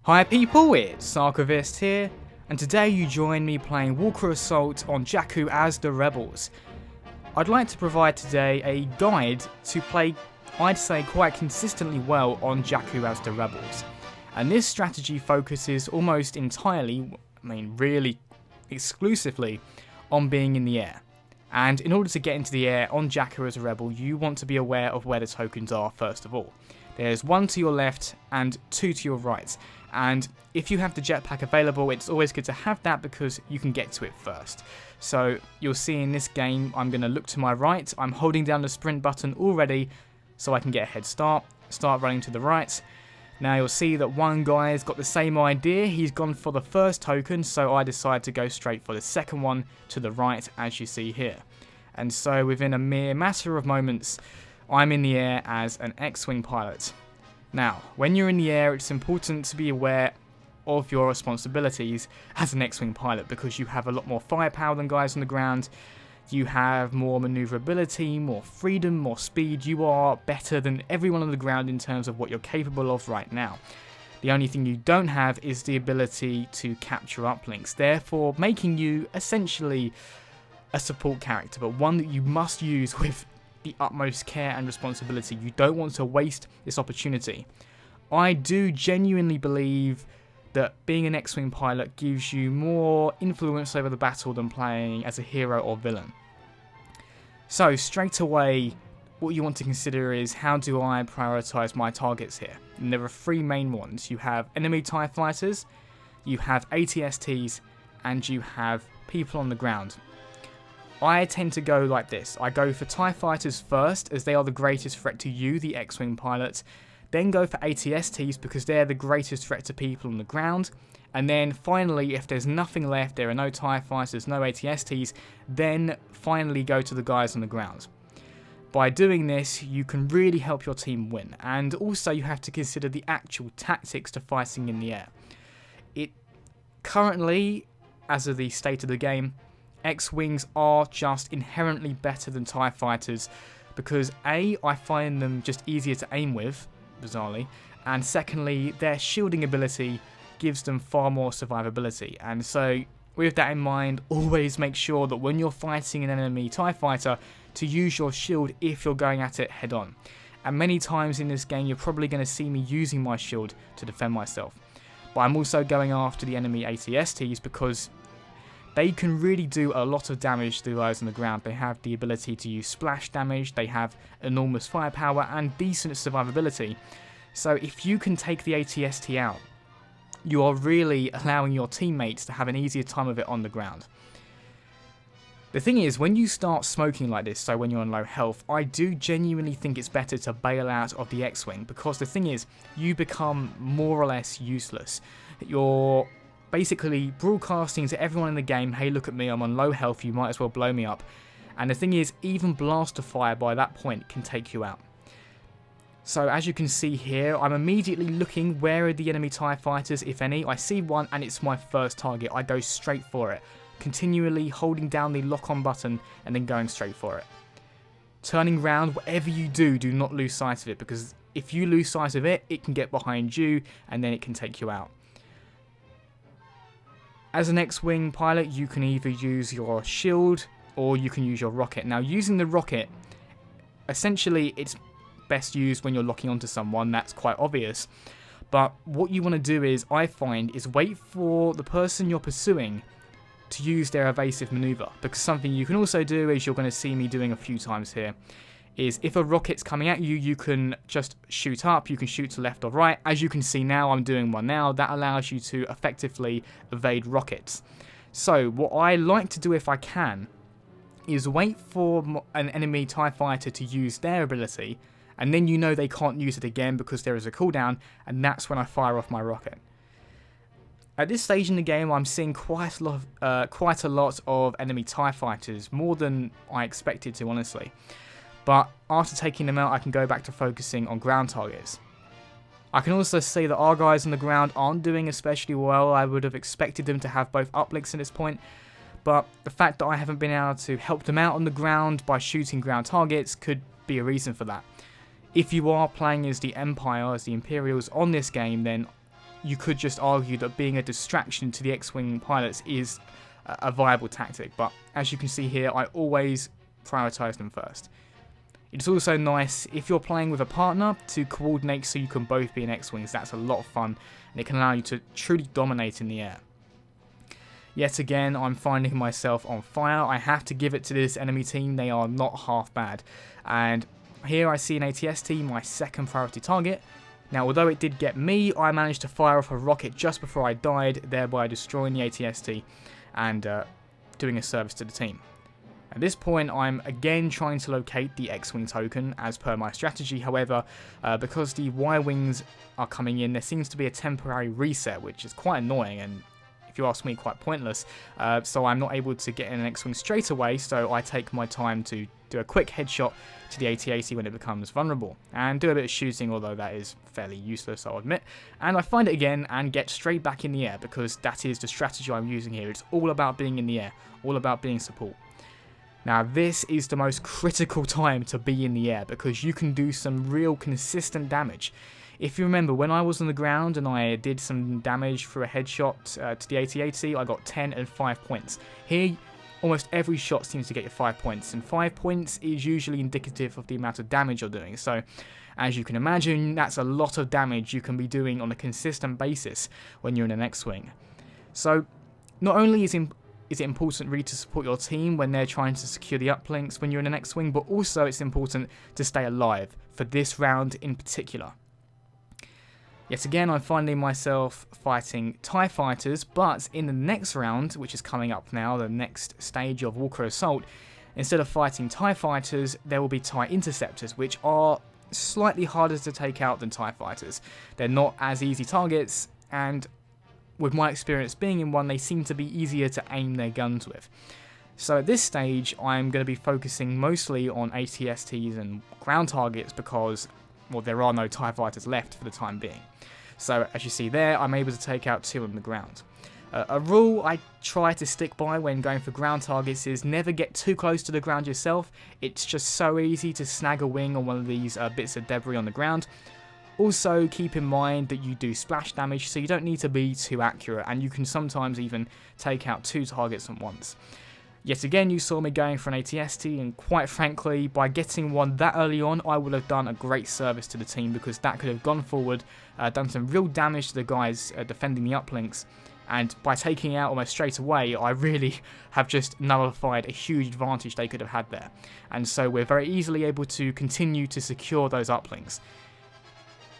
Hi people, it's Sarkovist here, and today you join me playing Walker Assault on Jakku as the Rebels. I'd like to provide today a guide to play, I'd say, quite consistently well on Jakku as the Rebels. And this strategy focuses almost entirely, really exclusively, on being in the air. And in order to get into the air on Jakku as a Rebel, you want to be aware of where the tokens are first of all. There's one to your left and two to your right. And if you have the jetpack available, it's always good to have that because you can get to it first. So you'll see in this game, I'm going to look to my right. I'm holding down the sprint button already so I can get a head start running to the right. Now you'll see that one guy's got the same idea. He's gone for the first token, so I decide to go straight for the second one to the right, as you see here. And so within a mere matter of moments, I'm in the air as an X-Wing pilot. Now, when you're in the air, it's important to be aware of your responsibilities as an X-Wing pilot because you have a lot more firepower than guys on the ground. You have more maneuverability, more freedom, more speed. You are better than everyone on the ground in terms of what you're capable of right now. The only thing you don't have is the ability to capture uplinks, therefore making you essentially a support character, but one that you must use with the utmost care and responsibility. You don't want to waste this opportunity. I do genuinely believe that being an X-Wing pilot gives you more influence over the battle than playing as a hero or villain. So straight away, what you want to consider is how do I prioritize my targets here? And there are three main ones. You have enemy TIE fighters, you have ATSTs, and you have people on the ground. I tend to go like this. I go for TIE fighters first, as they are the greatest threat to you, the X-Wing pilot. Then go for ATSTs because they're the greatest threat to people on the ground. And then finally, if there's nothing left, there are no TIE fighters, no ATSTs, then finally go to the guys on the ground. By doing this, you can really help your team win. And also you have to consider the actual tactics to fighting in the air. It currently, as of the state of the game, X-Wings are just inherently better than TIE fighters because A, I find them just easier to aim with, bizarrely, and secondly, their shielding ability gives them far more survivability. And so, with that in mind, always make sure that when you're fighting an enemy TIE fighter, to use your shield if you're going at it head on. And many times in this game, you're probably going to see me using my shield to defend myself. But I'm also going after the enemy ATSTs because they can really do a lot of damage to the guys on the ground. They have the ability to use splash damage, they have enormous firepower and decent survivability. So if you can take the ATST out, you are really allowing your teammates to have an easier time of it on the ground. The thing is, when you start smoking like this, so when you're on low health, I do genuinely think it's better to bail out of the X-Wing because the thing is, you become more or less useless. You're basically broadcasting to everyone in the game, hey, look at me, I'm on low health, you might as well blow me up. And the thing is, even blaster fire by that point can take you out. So as you can see here, I'm immediately looking where are the enemy TIE fighters, if any. I see one and it's my first target. I go straight for it, continually holding down the lock-on button and then going straight for it. Turning round, whatever you do, do not lose sight of it because if you lose sight of it, it can get behind you and then it can take you out. As an X-Wing pilot, you can either use your shield or you can use your rocket. Now, using the rocket, essentially, it's best used when you're locking onto someone. That's quite obvious. But what you want to do is, I find, is wait for the person you're pursuing to use their evasive maneuver. Because something you can also do, as you're going to see me doing a few times here, is if a rocket's coming at you, you can just shoot up, you can shoot to left or right. As you can see now, I'm doing one now, that allows you to effectively evade rockets. So what I like to do if I can, is wait for an enemy TIE fighter to use their ability, and then you know they can't use it again because there is a cooldown, and that's when I fire off my rocket. At this stage in the game, I'm seeing quite a lot of enemy TIE fighters, more than I expected to, honestly. But after taking them out, I can go back to focusing on ground targets. I can also see that our guys on the ground aren't doing especially well. I would have expected them to have both uplinks at this point, but the fact that I haven't been able to help them out on the ground by shooting ground targets could be a reason for that. If you are playing as the Empire, as the Imperials on this game, then you could just argue that being a distraction to the X-Wing pilots is a viable tactic, but as you can see here, I always prioritize them first. It's also nice if you're playing with a partner to coordinate so you can both be in X-Wings. That's a lot of fun, and it can allow you to truly dominate in the air. Yet again, I'm finding myself on fire. I have to give it to this enemy team. They are not half bad. And here I see an ATST, my second priority target. Now, although it did get me, I managed to fire off a rocket just before I died, thereby destroying the ATST and doing a service to the team. At this point, I'm again trying to locate the X-Wing token as per my strategy. However, because the Y-Wings are coming in, there seems to be a temporary reset, which is quite annoying and, if you ask me, quite pointless. So I'm not able to get in an X-Wing straight away, so I take my time to do a quick headshot to the AT-AT when it becomes vulnerable, and do a bit of shooting, although that is fairly useless, I'll admit. And I find it again and get straight back in the air, because that is the strategy I'm using here. It's all about being in the air, all about being support. Now, this is the most critical time to be in the air, because you can do some real consistent damage. If you remember, when I was on the ground and I did some damage through a headshot to the AT-AT, I got 10 and 5 points. Here, almost every shot seems to get you 5 points, and 5 points is usually indicative of the amount of damage you're doing. So, as you can imagine, that's a lot of damage you can be doing on a consistent basis when you're in an X-Wing. So, not only is it important really to support your team when they're trying to secure the uplinks when you're in an X-Wing, but also it's important to stay alive for this round in particular. Yet again, I'm finding myself fighting TIE fighters, but in the next round, which is coming up now, the next stage of Walker Assault, instead of fighting TIE fighters, there will be TIE interceptors, which are slightly harder to take out than TIE fighters. They're not as easy targets, and with my experience being in one, they seem to be easier to aim their guns with. So at this stage, I'm going to be focusing mostly on ATSTs and ground targets because, well, there are no TIE fighters left for the time being. So as you see there, I'm able to take out 2 on the ground. A rule I try to stick by when going for ground targets is never get too close to the ground yourself. It's just so easy to snag a wing on one of these bits of debris on the ground. Also, keep in mind that you do splash damage, so you don't need to be too accurate, and you can sometimes even take out 2 targets at once. Yet again, you saw me going for an ATST, and quite frankly, by getting one that early on, I would have done a great service to the team, because that could have gone forward, done some real damage to the guys defending the uplinks, and by taking out almost straight away, I really have just nullified a huge advantage they could have had there. And so we're very easily able to continue to secure those uplinks.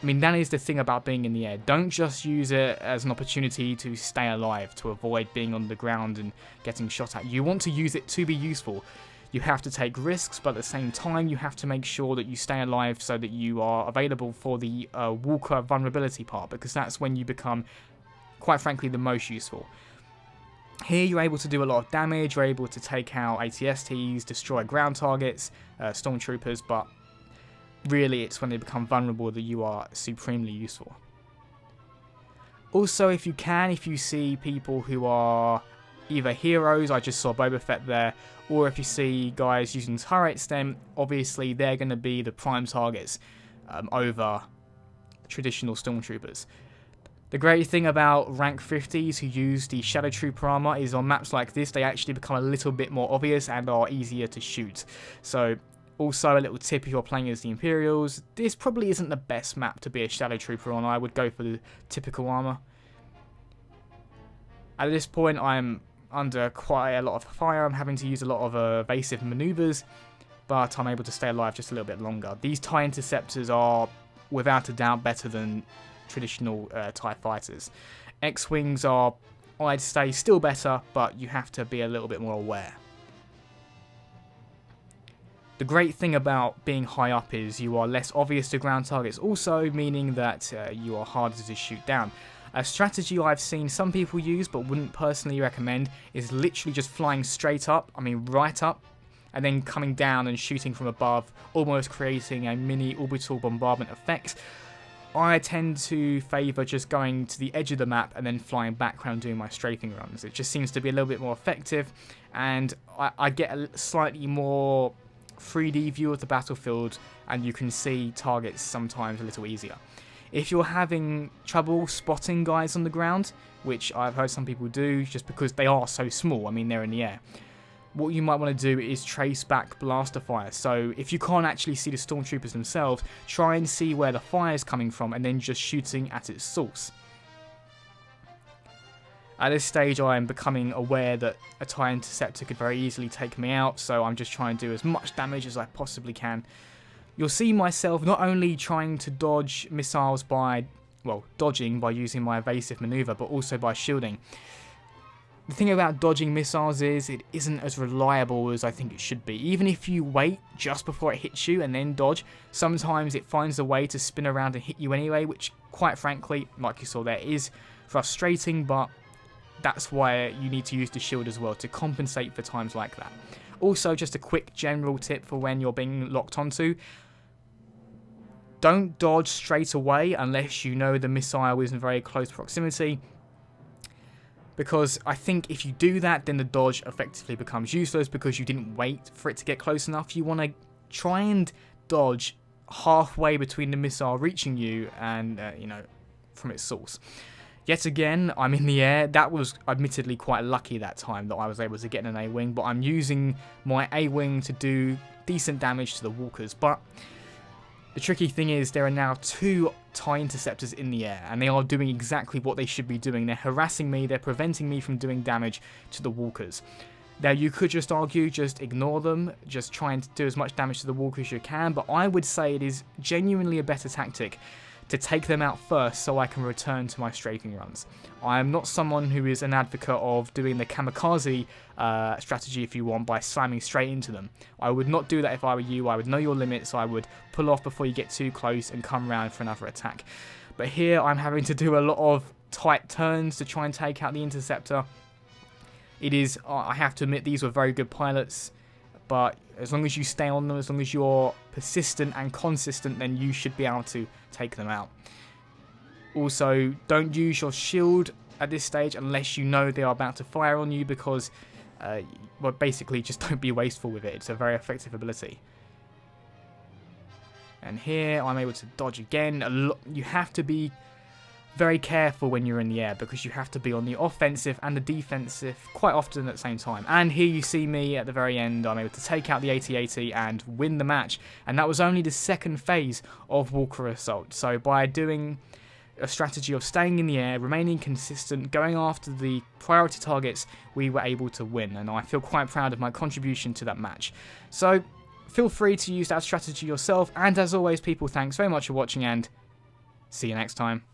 I mean, that is the thing about being in the air. Don't just use it as an opportunity to stay alive, to avoid being on the ground and getting shot at. You want to use it to be useful. You have to take risks, but at the same time, you have to make sure that you stay alive so that you are available for the Walker vulnerability part, because that's when you become, quite frankly, the most useful. Here, you're able to do a lot of damage, you're able to take out ATSTs, destroy ground targets, stormtroopers, but really, it's when they become vulnerable that you are supremely useful. Also, if you see people who are either heroes, I just saw Boba Fett there, or if you see guys using turrets, then obviously they're going to be the prime targets over traditional stormtroopers. The great thing about rank 50s who use the Shadow Trooper armor is on maps like this, they actually become a little bit more obvious and are easier to shoot. So, also, a little tip if you're playing as the Imperials, this probably isn't the best map to be a Shadow Trooper on. I would go for the typical armor. At this point, I'm under quite a lot of fire. I'm having to use a lot of evasive maneuvers, but I'm able to stay alive just a little bit longer. These TIE interceptors are, without a doubt, better than traditional TIE fighters. X-Wings are, I'd say, still better, but you have to be a little bit more aware. The great thing about being high up is you are less obvious to ground targets, also meaning that you are harder to shoot down. A strategy I've seen some people use but wouldn't personally recommend is literally just flying straight up, right up, and then coming down and shooting from above, almost creating a mini orbital bombardment effect. I tend to favour just going to the edge of the map and then flying back around doing my strafing runs. It just seems to be a little bit more effective, and I get a slightly more 3D view of the battlefield, and you can see targets sometimes a little easier. If you're having trouble spotting guys on the ground, which I've heard some people do just because they are so small, I mean they're in the air, what you might want to do is trace back blaster fire. So if you can't actually see the stormtroopers themselves, try and see where the fire is coming from and then just shooting at its source. At this stage I am becoming aware that a TIE Interceptor could very easily take me out, so I'm just trying to do as much damage as I possibly can. You'll see myself not only trying to dodge missiles by, well, dodging by using my evasive maneuver, but also by shielding. The thing about dodging missiles is it isn't as reliable as I think it should be. Even if you wait just before it hits you and then dodge, sometimes it finds a way to spin around and hit you anyway, which quite frankly, like you saw there, is frustrating, but that's why you need to use the shield as well to compensate for times like that. Also, just a quick general tip for when you're being locked onto. Don't dodge straight away unless you know the missile is in very close proximity, because I think if you do that, then the dodge effectively becomes useless because you didn't wait for it to get close enough. You want to try and dodge halfway between the missile reaching you and, from its source. Yet again, I'm in the air. That was admittedly quite lucky that time that I was able to get an A-Wing, but I'm using my A-Wing to do decent damage to the walkers. But the tricky thing is there are now 2 TIE Interceptors in the air, and they are doing exactly what they should be doing. They're harassing me, they're preventing me from doing damage to the walkers. Now you could just argue, just ignore them, just try and do as much damage to the walkers as you can, but I would say it is genuinely a better tactic to take them out first so I can return to my strafing runs. I am not someone who is an advocate of doing the kamikaze strategy, if you want, by slamming straight into them. I would not do that if I were you. I would know your limits. I would pull off before you get too close and come round for another attack. But here I'm having to do a lot of tight turns to try and take out the Interceptor. It is, I have to admit, these were very good pilots, but as long as you stay on them, as long as you're persistent and consistent, then you should be able to take them out. Also, don't use your shield at this stage unless you know they are about to fire on you, because, well, basically just don't be wasteful with it. It's a very effective ability. And here I'm able to dodge again. You have to be very careful when you're in the air because you have to be on the offensive and the defensive quite often at the same time. And here you see me at the very end. I'm able to take out the AT-AT and win the match. And that was only the second phase of Walker Assault. So by doing a strategy of staying in the air, remaining consistent, going after the priority targets, we were able to win. And I feel quite proud of my contribution to that match. So feel free to use that strategy yourself. And as always, people, thanks very much for watching and see you next time.